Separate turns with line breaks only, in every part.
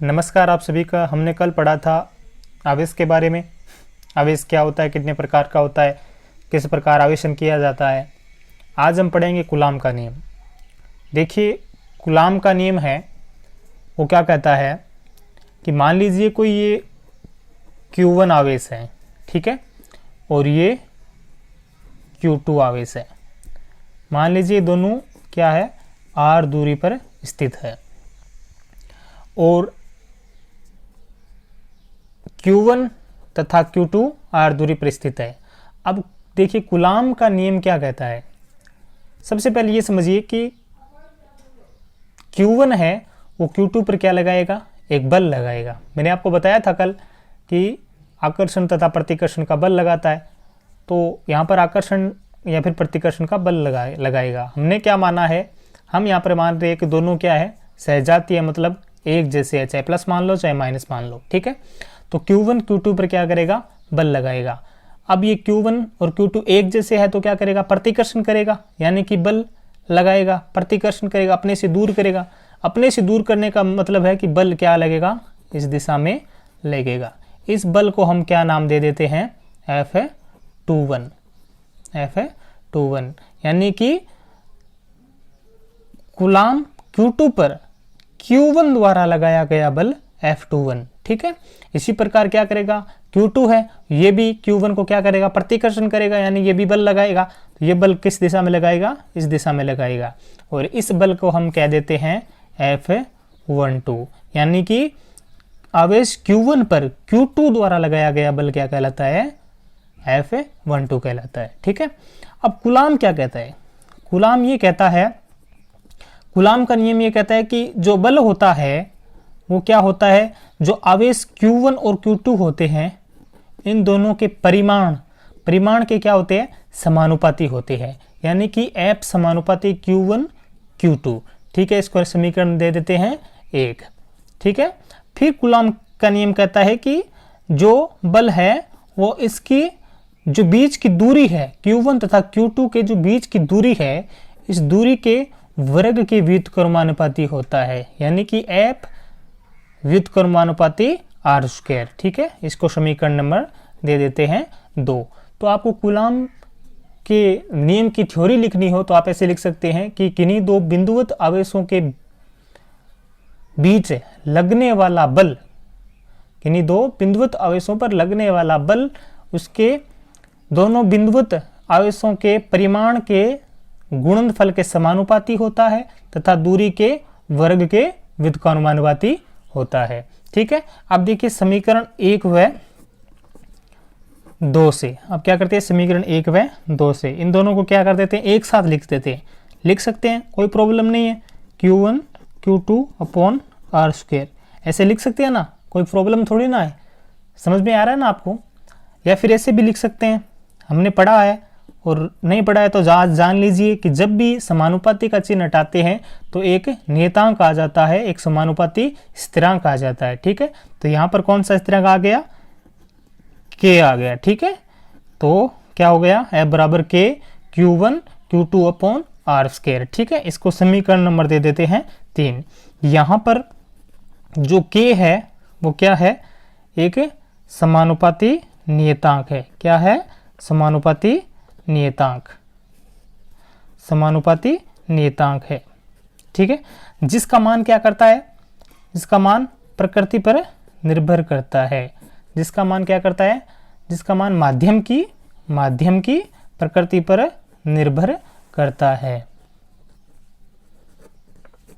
नमस्कार आप सभी का। हमने कल पढ़ा था आवेश के बारे में। आवेश क्या होता है, कितने प्रकार का होता है, किस प्रकार आवेशन किया जाता है। आज हम पढ़ेंगे कूलाम का नियम। देखिए कूलाम का नियम है, वो क्या कहता है कि मान लीजिए कोई ये Q1 आवेश है, ठीक है, और ये Q2 आवेश है। मान लीजिए दोनों क्या है, r दूरी पर स्थित है और Q1 तथा Q2 r दूरी पर स्थित है। अब देखिए कूलाम का नियम क्या कहता है। सबसे पहले ये समझिए कि Q1 है वो Q2 पर क्या लगाएगा, एक बल लगाएगा। मैंने आपको बताया था कल कि आकर्षण तथा प्रतिकर्षण का बल लगाता है, तो यहाँ पर आकर्षण या फिर प्रतिकर्षण का बल लगाएगा। हमने क्या माना है, हम यहाँ पर मान रहे हैं कि दोनों क्या है, सहजातीय, मतलब एक जैसे है, चाहे प्लस मान लो चाहे माइनस मान लो, ठीक है। तो Q1 Q2 पर क्या करेगा, बल लगाएगा। अब ये Q1 और Q2 एक जैसे है तो क्या करेगा, प्रतिकर्षण करेगा, यानी कि बल लगाएगा, प्रतिकर्षण करेगा, अपने से दूर करेगा। अपने से दूर करने का मतलब है कि बल क्या लगेगा, इस दिशा में लगेगा। इस बल को हम क्या नाम दे देते हैं, F21। F21 यानी कि कूलाम Q2 पर Q1 द्वारा लगाया गया बल F21, ठीक है। इसी प्रकार क्या करेगा, Q2 है, ये भी Q1 को क्या करेगा, प्रतिकर्षण करेगा, यानी ये भी बल लगाएगा। तो ये बल किस दिशा में लगाएगा, इस दिशा में लगाएगा, और इस बल को हम कह देते हैं F12, यानी कि आवेश Q1 पर Q2 द्वारा लगाया गया बल क्या कहलाता है, F12 कहलाता है, ठीक है। अब कूलाम क्या कहता है, कूलाम ये कहता है, कूलाम का नियम ये कहता है कि जो बल होता है वो क्या होता है, जो आवेश Q1 और Q2 होते हैं, इन दोनों के परिमाण के क्या होते हैं, समानुपाती होते हैं, यानी कि F समानुपाती Q1 Q2, ठीक है। इसको समीकरण दे देते हैं 1, ठीक है। फिर कूलाम का नियम कहता है कि जो बल है वो इसकी जो बीच की दूरी है, Q1 तथा Q2 के जो बीच की दूरी है, इस दूरी के वर्ग के व्युत्क्रमानुपाती होता है, यानी कि F व्युत्क्रमानुपाती r², ठीक है। इसको समीकरण नंबर दे देते हैं 2। तो आपको कूलाम के नियम की थ्योरी लिखनी हो तो आप ऐसे लिख सकते हैं कि किन्हीं दो बिंदुवत आवेशों के बीच लगने वाला बल, किन्हीं दो बिंदुवत आवेशों पर लगने वाला बल उसके दोनों बिंदुवत आवेशों के परिमाण के गुणनफल के समानुपाती होता है तथा दूरी के वर्ग के व्युत्क्रमानुपाती होता है, ठीक है। अब देखिए समीकरण 1 व 2 से, अब क्या करते हैं, समीकरण 1 व 2 से इन दोनों को क्या कर देते हैं, एक साथ लिख देते हैं, लिख सकते हैं, कोई प्रॉब्लम नहीं है। Q1 Q2 अपॉन r², ऐसे लिख सकते हैं ना, कोई प्रॉब्लम थोड़ी ना है। समझ में आ रहा है ना आपको। या फिर ऐसे भी लिख सकते हैं, हमने पढ़ा है, और नहीं पढ़ा है तो जान लीजिए कि जब भी समानुपाती का चिन्ह हटाते हैं तो एक नियतांक आ जाता है, एक समानुपाती स्थिरांक आ जाता है, ठीक है। तो यहाँ पर कौन सा स्थिरांक आ गया, K आ गया, ठीक है। तो क्या हो गया, F बराबर K Q1 Q2 upon r², ठीक है। इसको समीकरण नंबर दे देते हैं 3। यहाँ पर जो K है वो क्या है, एक समानुपाती नियतांक है। क्या है, समानुपाती नियतांक, समानुपाती नियतांक है, ठीक है। जिसका मान क्या करता है, जिसका मान प्रकृति पर निर्भर करता है। जिसका मान क्या करता है, जिसका मान माध्यम की प्रकृति पर निर्भर करता है।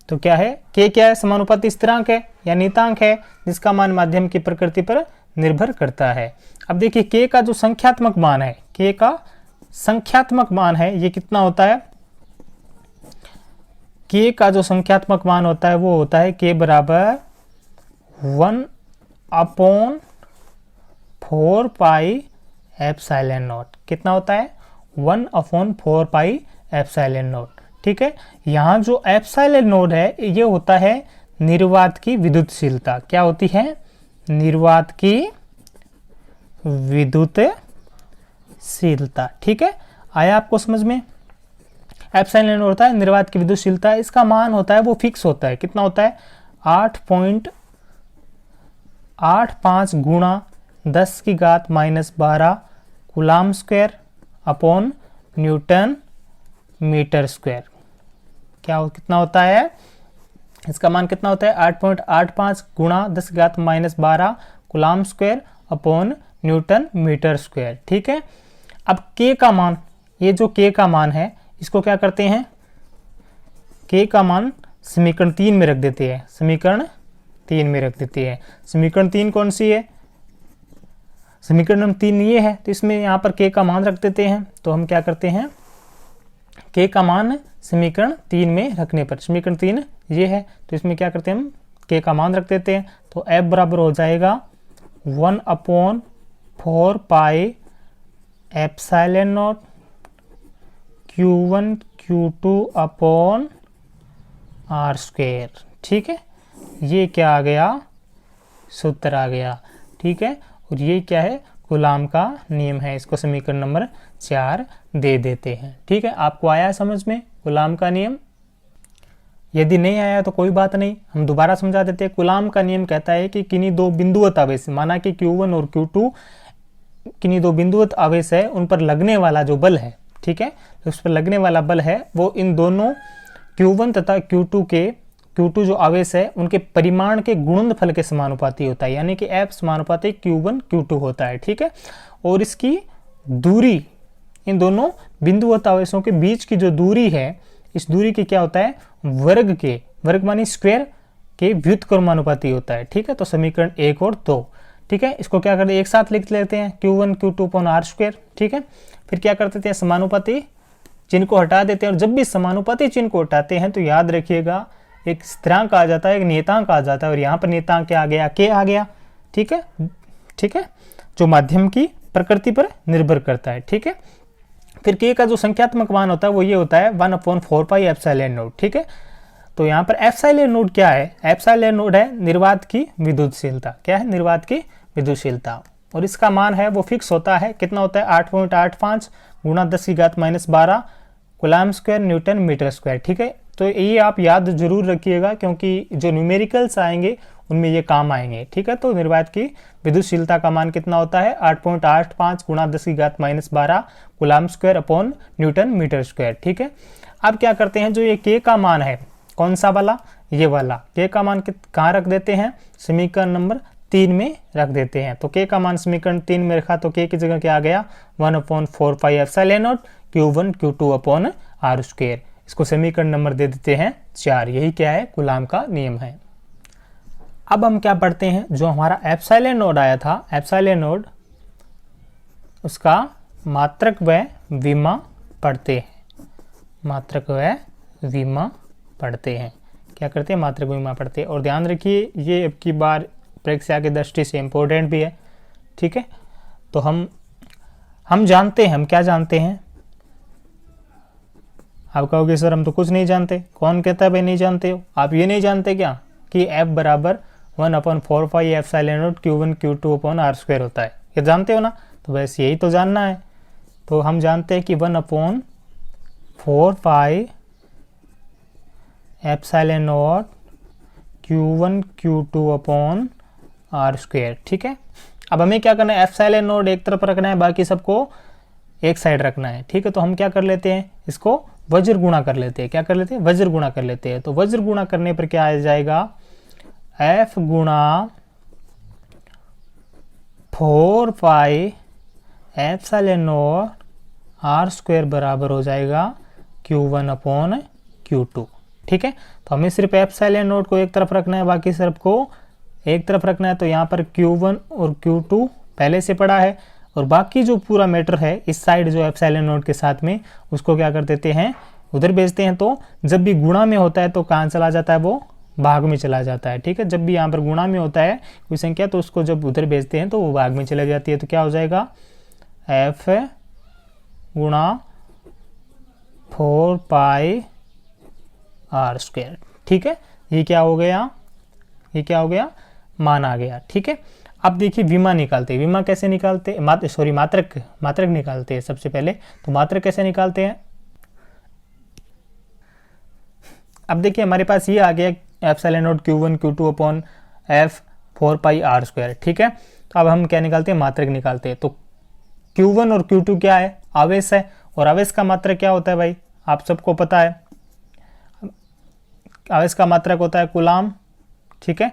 तो क्या है, K क्या है, समानुपाती स्थिरांक है या नियतांक है, जिसका मान माध्यम की प्रकृति पर निर्भर करता है। अब देखिए K का जो संख्यात्मक मान है, K का संख्यात्मक मान है, ये कितना होता है, K का जो संख्यात्मक मान होता है वो होता है K बराबर 1/4 पाई एप्सिलॉन नॉट। कितना होता है, 1/4 पाई एप्सिलॉन नॉट, ठीक है। यहाँ जो एप्सिलॉन नॉट है ये होता है निर्वात की विद्युतशीलता। क्या होती है, निर्वात की विद्युतशीलता, ठीक है। आया आपको समझ में। एप्सिलॉन होता है निर्वात की विद्युतशीलता, इसका मान होता है वो फिक्स होता है, कितना होता है, 8.85 गुणा 10 की घात -12 coulomb square upon newton metre square. कितना होता है, इसका मान कितना होता है 8.85 गुणा 10 की घात -12 coulomb square upon newton metre square. ठीक है, अब के का मान, ये जो के का मान है इसको क्या करते हैं, के का मान समीकरण 3 में रख देते हैं, समीकरण 3 में रख देते हैं। समीकरण 3 कौन सी है, समीकरण नंबर 3 ये है, तो इसमें यहाँ पर के का मान रख देते हैं। तो हम क्या करते हैं, के का मान समीकरण 3 में रखने पर, समीकरण 3 ये है, तो इसमें क्या करते हैं हम के का मान रख देते हैं। तो f बराबर हो जाएगा 1/4 pi epsilon not Q1 Q2 upon R square. ठीक है, ये क्या आ गया, सूत्र आ गया। ठीक है, और ये क्या है, कूलाम का नियम है, इसको समीकरण नंबर 4 दे देते हैं। ठीक है, आपको आया समझ में कूलाम का नियम? यदि नहीं आया तो कोई बात नहीं, हम दोबारा समझा देते हैं। कूलाम का नियम कहता है कि किन्हीं दो बिंदुवत आवेश, माना कि Q1 और Q2 किन्हीं दो बिंदुवत आवेश है, उन पर लगने वाला जो बल है, ठीक है, तो उस पर लगने वाला बल है वो इन दोनों Q1 तथा Q2 जो आवेश है उनके परिमाण के गुणनफल के समानुपाती होता है, यानी कि F समानुपाती Q1 Q2 होता है। ठीक है, और इसकी दूरी, इन दोनों बिंदुवत आवेशों के बीच की जो दूरी है, इस दूरी की क्या होता है, वर्ग मानी स्क्वायर के व्युत्क्रमानुपाती होता है। ठीक है, तो समीकरण 1 और 2। ठीक है, इसको क्या करते हैं, एक साथ लिख लेते हैं, Q1 Q2 upon R square. ठीक है, फिर क्या करते हैं, समानुपाती चिन्ह को हटा देते हैं, और जब भी समानुपाती चिन्ह को हटाते हैं तो याद रखिएगा एक स्थिरांक आ जाता है, एक नियतांक आ जाता है, और यहाँ पर नियतांक क्या आ गया, के आ गया। ठीक है, ठीक है, जो माध्यम की प्रकृति पर निर्भर करता है। ठीक है, फिर के का जो संख्यात्मक मान होता है वो ये होता है 1/4 पाई एप्सिलॉन नॉट। ठीक है, तो यहाँ पर एप्सिलॉन नॉट क्या है, एप्सिलॉन नॉट है निर्वात की विद्युतशीलता। क्या है, निर्वात की विद्युतशीलता, और इसका मान है वो फिक्स होता है, कितना होता है 8.85 गुणा 10 की घात -12 coulomb square newton metre square. ठीक है, तो ये आप याद जरूर रखिएगा, क्योंकि जो न्यूमेरिकल्स आएंगे उनमें ये काम आएंगे। ठीक है, तो निर्वात की विद्युतशीलता का मान कितना होता है 8.85 गुणा 10 की घात -12 coulomb square upon newton metre square. ठीक है, अब क्या करते हैं, जो ये के का मान है, कौन सा वाला, ये वाला, के का मान कहाँ रख देते हैं, समीकरण नंबर 3 में रख देते हैं। तो के का मान समीकरण 3 में रखा, तो के की जगह क्या आ गया 1/4 pi epsilon not Q1 Q2 upon R square. इसको समीकरण नंबर दे देते हैं 4। यही क्या है, कूलाम का नियम है। अब हम क्या पढ़ते हैं, जो हमारा एप्सिलॉन नॉट आया था, एप्सिलॉन नॉट उसका मात्रक व विमा पढ़ते हैं, मात्रक व विमा पढ़ते हैं। क्या करते हैं, मात्रक विमा पढ़ते हैं। और ध्यान रखिए ये अब की बार परीक्षा की दृष्टि से इम्पोर्टेंट भी है। ठीक है, तो हम जानते हैं, हम क्या जानते हैं, आप कहोगे सर हम तो कुछ नहीं जानते। कौन कहता है भाई नहीं जानते हो, आप ये नहीं जानते क्या कि F बराबर 1/4 pi epsilon not Q1 Q2 upon R square होता है, ये जानते हो ना। तो बस यही तो जानना है। तो हम जानते हैं कि 1/4 pi epsilon not Q1 Q2 upon R square. ठीक है, अब हमें क्या करना है, एप्सिलॉन नॉट एक तरफ रखना है, बाकी सबको एक साइड रखना है। ठीक है, तो हम क्या कर लेते हैं, इसको वज्र गुणा कर लेते हैं। क्या कर लेते हैं, वज्र गुणा कर लेते हैं। तो वज्र गुणा करने पर क्या आ जाएगा, F गुणा 4 pi epsilon nought R square बराबर हो जाएगा Q1 अपॉन Q2। ठीक है, तो हमें सिर्फ एप्सिलॉन नॉट को एक तरफ रखना है, बाकी सिर्फ को एक तरफ रखना है। तो यहाँ पर Q1 और Q2 पहले से पड़ा है, और बाकी जो पूरा मैटर है इस साइड जो एप्सिलॉन नॉट के साथ में, उसको क्या कर देते हैं, उधर भेजते हैं। तो जब भी गुणा में होता है तो कहाँ चला जाता है, वो भाग में चला जाता है। ठीक है, जब भी यहाँ पर गुणा में होता है कोई संख्या, तो उसको जब उधर भेजते हैं तो वो भाग में चली जाती है। तो क्या हो जाएगा, F गुणा 4 पाई आर स्क्वायर। ठीक है, ये क्या हो गया, ये क्या हो गया, मान आ गया। ठीक है, अब देखिए विमा निकालते हैं। विमा कैसे निकालते, मात्रक निकालते हैं सबसे पहले। तो मात्रक कैसे निकालते हैं, अब देखिए हमारे पास ये आ गया epsilon not Q1 Q2 upon F 4 pi R square. ठीक है, तो अब हम क्या निकालते हैं, मात्रक निकालते हैं। तो Q1 और Q2 क्या है, आवेश है, और आवेश का मात्रक क्या होता है भाई, आप सबको पता है, आवेश का मात्रक होता है कूलाम। ठीक है,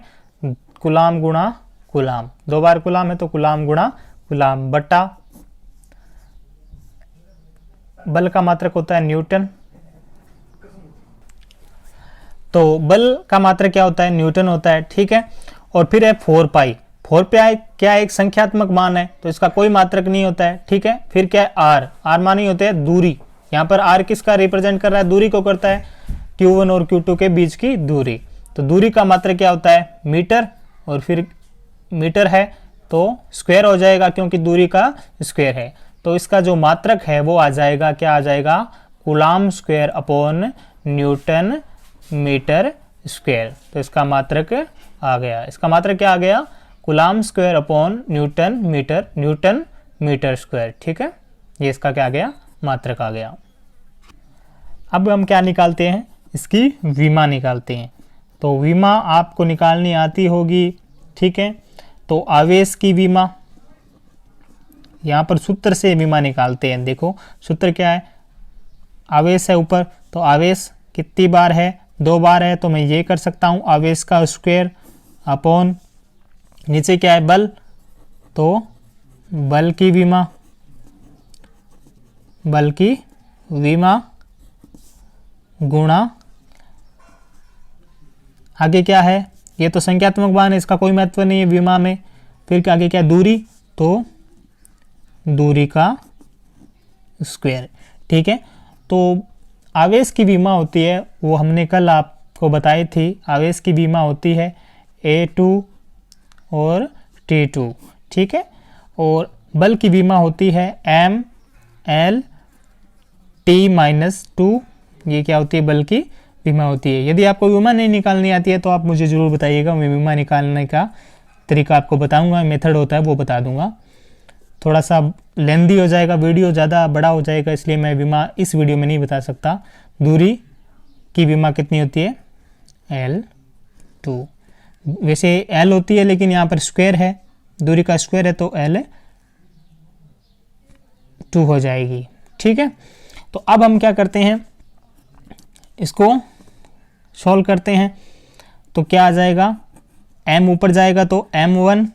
कूलाम गुणा कूलाम, 2 बार कूलाम है तो कूलाम गुणा कूलाम, बटा बल का मात्रक होता है न्यूटन। तो बल का मात्रक क्या होता है, न्यूटन होता है। ठीक है, और फिर है 4 पाई। 4 पाई क्या है, एक संख्यात्मक मान है, तो इसका कोई मात्रक नहीं होता है। ठीक है, फिर क्या है आर, आर मानी होते हैं दूरी। यहाँ पर आर किसका रिप्रेजेंट कर रहा है, दूरी को करता है, Q1 और Q2 के बीच की दूरी। तो दूरी का मात्रक क्या होता है, मीटर, और फिर मीटर है तो स्क्वायर हो जाएगा क्योंकि दूरी का स्क्वायर है। तो इसका जो मात्रक है वो आ जाएगा, क्या आ जाएगा, coulomb square upon newton metre square. तो इसका मात्रक आ गया, इसका मात्रक क्या आ गया, coulomb square upon newton metre square. ठीक है, ये इसका क्या आ गया, मात्रक आ गया। अब हम क्या निकालते हैं, इसकी विमा निकालते हैं। तो विमा आपको निकालनी आती होगी। ठीक है, तो आवेश की विमा, यहाँ पर सूत्र से विमा निकालते हैं। देखो सूत्र क्या है, आवेश है ऊपर, तो आवेश कितनी बार है, 2 बार है, तो मैं ये कर सकता हूँ आवेश का स्क्वायर अपॉन नीचे क्या है बल, तो बल की विमा, बल की विमा गुणा आगे क्या है, ये तो संख्यात्मक मान है, इसका कोई महत्व नहीं है विमा में। फिर आगे क्या, दूरी, तो दूरी का स्क्वायर। ठीक है, तो आवेश की विमा होती है, वो हमने कल आपको बताई थी, आवेश की विमा होती है A2 और T2। ठीक है, और बल की विमा होती है ML T-2। ये क्या होती है, बल की विमा होती है। यदि आपको विमा नहीं निकालनी आती है तो आप मुझे ज़रूर बताइएगा, मैं विमा निकालने का तरीका आपको बताऊंगा, मेथड होता है वो बता दूंगा। थोड़ा सा लेंदी हो जाएगा, वीडियो ज़्यादा बड़ा हो जाएगा, इसलिए मैं विमा इस वीडियो में नहीं बता सकता। दूरी की विमा कितनी होती है, L2। वैसे L होती है लेकिन यहाँ पर स्क्वायर है, दूरी का स्क्वायर है तो L2 हो जाएगी। ठीक है, तो अब हम क्या करते हैं, इसको सॉल्व करते हैं। तो क्या आ जाएगा, m ऊपर जाएगा तो m1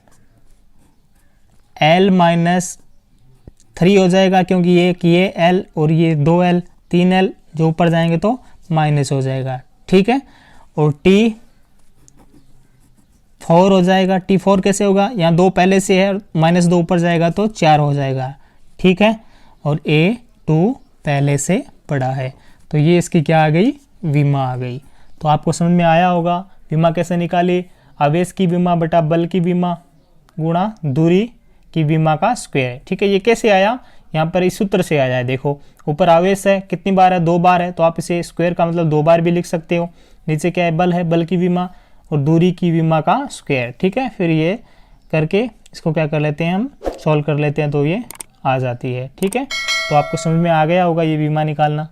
L-3 हो जाएगा, क्योंकि ये L और ये 2L 3L जो ऊपर जाएंगे तो माइनस हो जाएगा। ठीक है, और T4 हो जाएगा। T4 कैसे होगा, यहाँ 2 पहले से है, -2 ऊपर जाएगा तो 4 हो जाएगा। ठीक है, और A2 पहले से पड़ा है, तो ये इसकी क्या आ गई, विमा आ गई। तो आपको समझ में आया होगा विमा कैसे निकाली, आवेश की विमा बटा बल की विमा गुणा दूरी की विमा का स्क्वायर। ठीक है, ये कैसे आया, यहाँ पर इस सूत्र से आया है। देखो ऊपर आवेश है, कितनी बार है, 2 बार है, तो आप इसे स्क्वायर का मतलब 2 बार भी लिख सकते हो। नीचे क्या है, बल है, बल की विमा और दूरी की विमा का स्क्वायर। ठीक है, फिर ये करके इसको क्या कर लेते हैं, हम सॉल्व कर लेते हैं, तो ये आ जाती है। ठीक है, तो आपको समझ में आ गया होगा ये विमा निकालना।